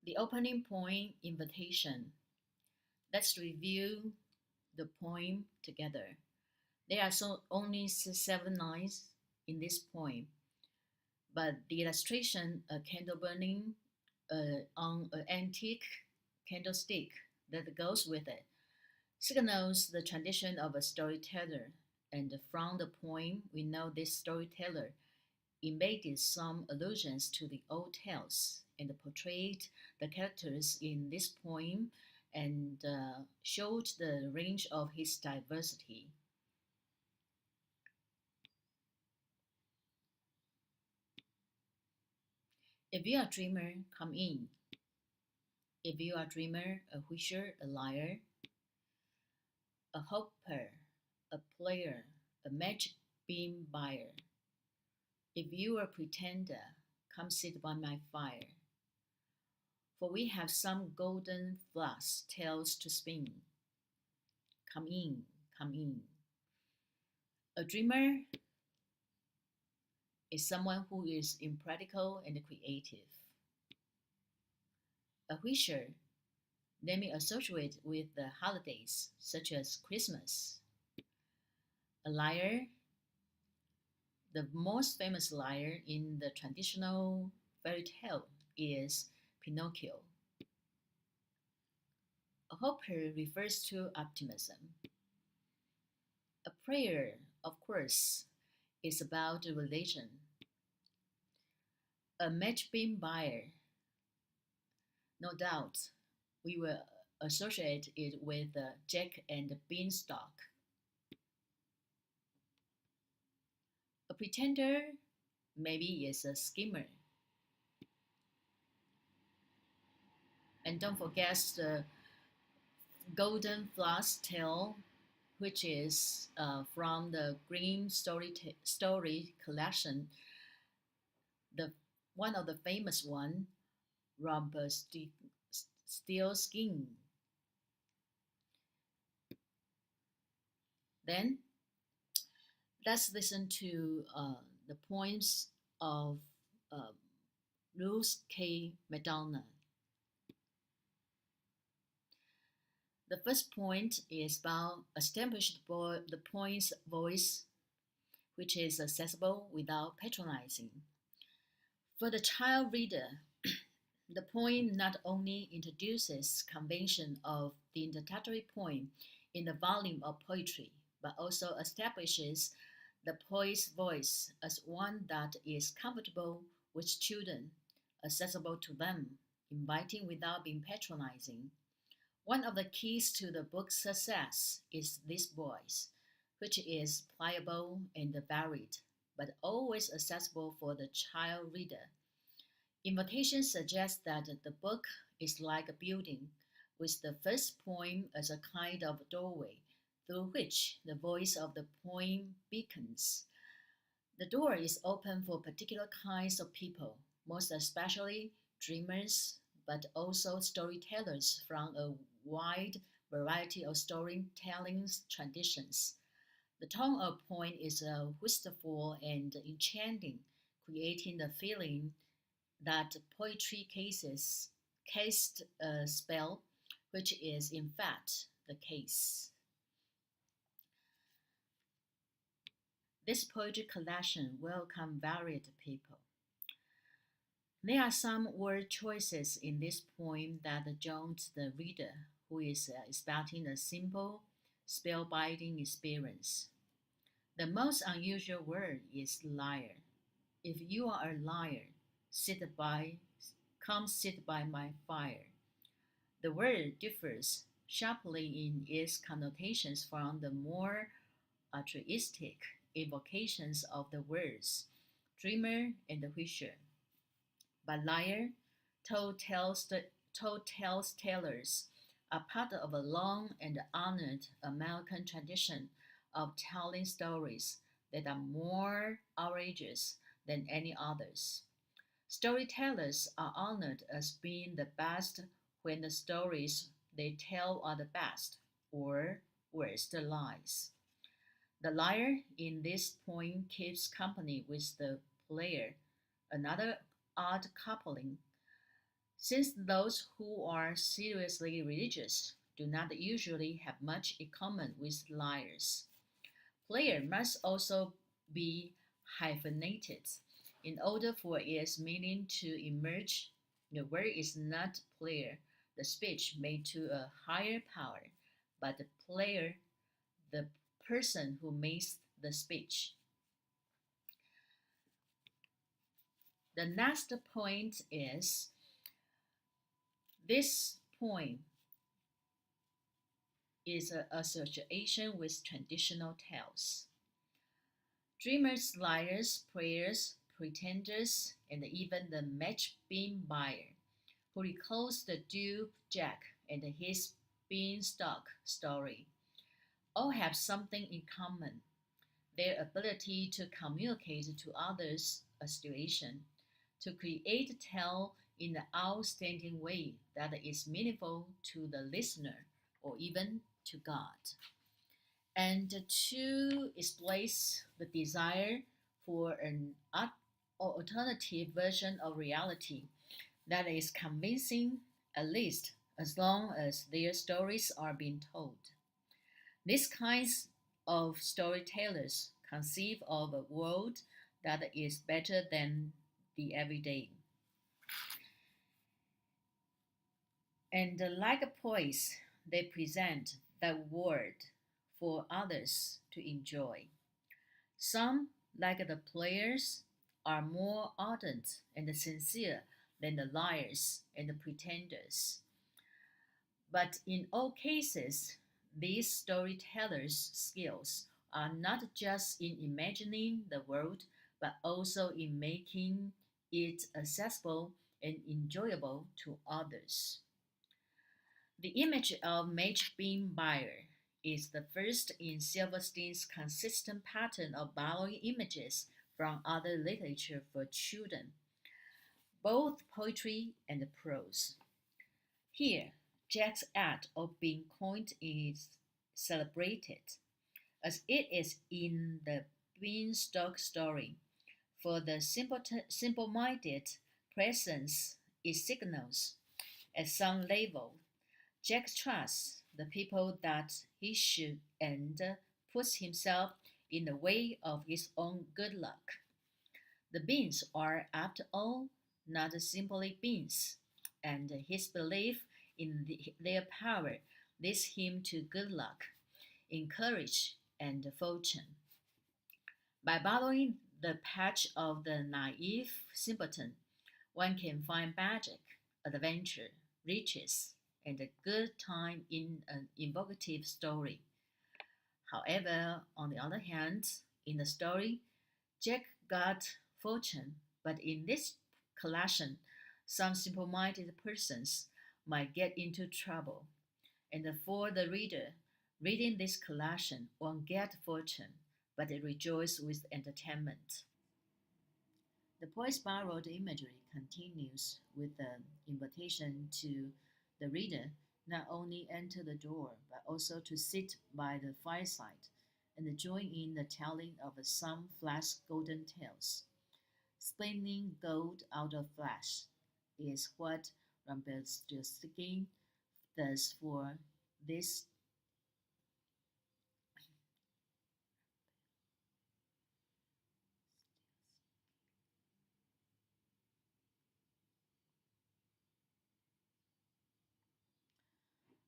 The opening poem, invitation. Let's review the poem together. There are only 7 lines in this poem, but the illustration, a candle burning on an antique candlestick that goes with it, signals the tradition of a storyteller. And from the poem, we know this storyteller embedded some allusions to the old tales and portrayed the characters in this poem and showed the range of his diversity. If you are a dreamer, come in. If you are a dreamer, a wisher, a liar, a hoper, a player, a magic bean buyer. If you are a pretender, come sit by my fire. For we have some golden flax tales to spin. Come in, come in. A dreamer is someone who is impractical and creative. A wisher, let me associate with the holidays, such as Christmas. A liar, the most famous liar in the traditional fairy tale is Pinocchio. A hoper refers to optimism. A prayer, of course, is about religion. A match bean buyer, no doubt, we will associate it with Jack and the Beanstalk. A pretender maybe is a schemer. And don't forget the Golden Flask tale, which is from the Grimm story collection. The one of the famous one, Rumpelstiltskin. Then let's listen to the poems of uh, Ruth K. McDonald. The first point is about establishing the poem's voice, which is accessible without patronizing. For the child reader, the poem not only introduces convention of the introductory poem in the volume of poetry, but also establishes the poet's voice as one that is comfortable with children, accessible to them, inviting without being patronizing. One of the keys to the book's success is this voice, which is pliable and varied, but always accessible for the child reader. Invitation suggests that the book is like a building, with the first poem as a kind of doorway through which the voice of the poem beacons. The door is open for particular kinds of people, most especially dreamers, but also storytellers from a wide variety of storytelling traditions. The tone of poem is wistful and enchanting, creating the feeling that poetry cast a spell, which is in fact the case. This poetry collection welcomes varied people. There are some word choices in this poem that jaunt the reader who is expecting a simple, spellbinding experience. The most unusual word is liar. If you are a liar, come sit by my fire. The word differs sharply in its connotations from the more altruistic evocations of the words dreamer and wisher. But liar, told tales tellers are part of a long and honored American tradition of telling stories that are more outrageous than any others. Storytellers are honored as being the best when the stories they tell are the best, or worst lies. The liar in this poem keeps company with the player, another odd coupling, Since those who are seriously religious do not usually have much in common with liars. Player must also be hyphenated in order for its meaning to emerge. The word is not player, the speech made to a higher power, but the player, the person who makes the speech. The next point is this point is an association with traditional tales. Dreamers, liars, prayers, pretenders, and even the match bean buyer, who recalls the Duke Jack and his beanstalk story, all have something in common: their ability to communicate to others a situation, to create a tale in an outstanding way that is meaningful to the listener or even to God, and to express the desire for an alternative version of reality that is convincing, at least as long as their stories are being told. These kinds of storytellers conceive of a world that is better than the everyday. And like poets, they present that world for others to enjoy. Some, like the players, are more ardent and sincere than the liars and the pretenders. But in all cases, these storytellers' skills are not just in imagining the world, but also in making it accessible and enjoyable to others. The image of match bean buyer is the first in Silverstein's consistent pattern of borrowing images from other literature for children, both poetry and prose. Here, Jack's act of being coined is celebrated, as it is in the beanstalk story. For the simple-minded presence it signals, at some level, Jack trusts the people that he should and puts himself in the way of his own good luck. The beans are, after all, not simply beans, and his belief in their power leads him to good luck, in courage and fortune. By borrowing the patch of the naive simpleton, one can find magic, adventure, riches, and a good time in an evocative story. However, on the other hand, in the story, Jack got fortune, but in this collection, some simple minded persons might get into trouble. And for the reader, reading this collection won't get fortune, but it rejoices with entertainment. The poet's borrowed imagery continues with the invitation to the reader not only enter the door, but also to sit by the fireside and join in the telling of some flash golden tales. Spinning gold out of flash is what Rumpelstiltskin does for this.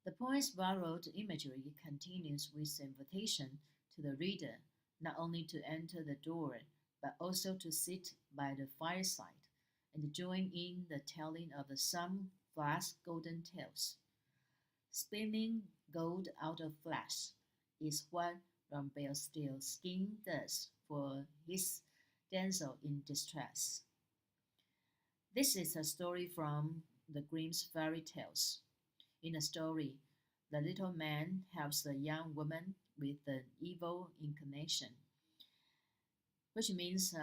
The poem's borrowed imagery continues with the invitation to the reader not only to enter the door, but also to sit by the fireside and join in the telling of some vast golden tales. Spinning gold out of flesh is what Rumpelstiltskin does for his damsel in distress. This is a story from the Grimm's fairy tales. In the story, the little man helps the young woman with an evil inclination, which means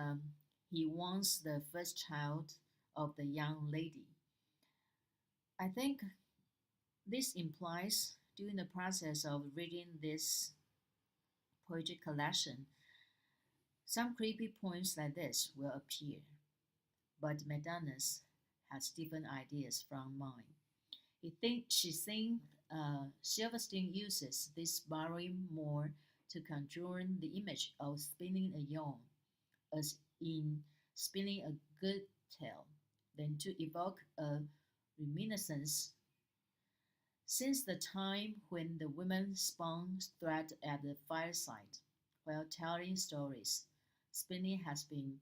he wants the first child of the young lady. I think this implies during the process of reading this poetry collection, some creepy poems like this will appear. But Madonna's has different ideas from mine. She thinks Silverstein uses this borrowing more to conjure the image of spinning a yarn, as in spinning a good tale, than to evoke a reminiscence. Since the time when the women spun thread at the fireside while telling stories, spinning has been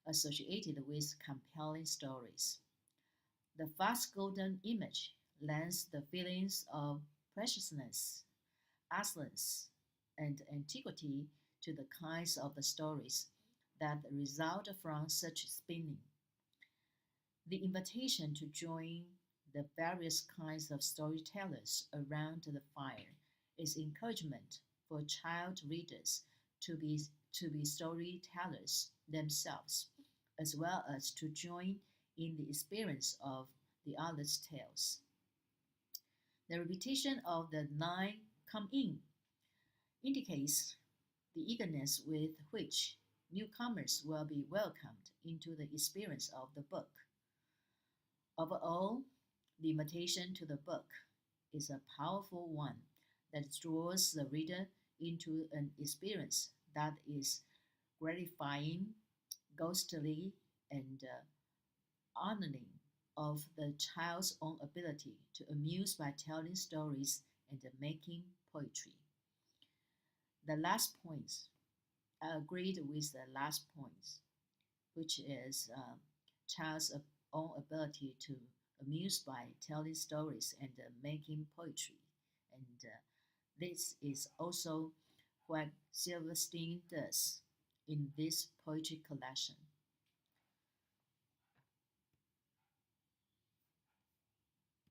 associated with compelling stories. The vast golden image lends the feelings of preciousness, excellence, and antiquity to the kinds of the stories that result from such spinning. The invitation to join the various kinds of storytellers around the fire is encouragement for child readers to be, to be storytellers themselves, as well as to join in the experience of the other's tales. The repetition of the nine come in indicates the eagerness with which newcomers will be welcomed into the experience of the book. Overall, the invitation to the book is a powerful one that draws the reader into an experience that is gratifying, ghostly, and honoring of the child's own ability to amuse by telling stories and making poetry. The last point, I agreed with the last point, which is child's own ability to amuse by telling stories and making poetry. And this is also what Silverstein does in this poetry collection.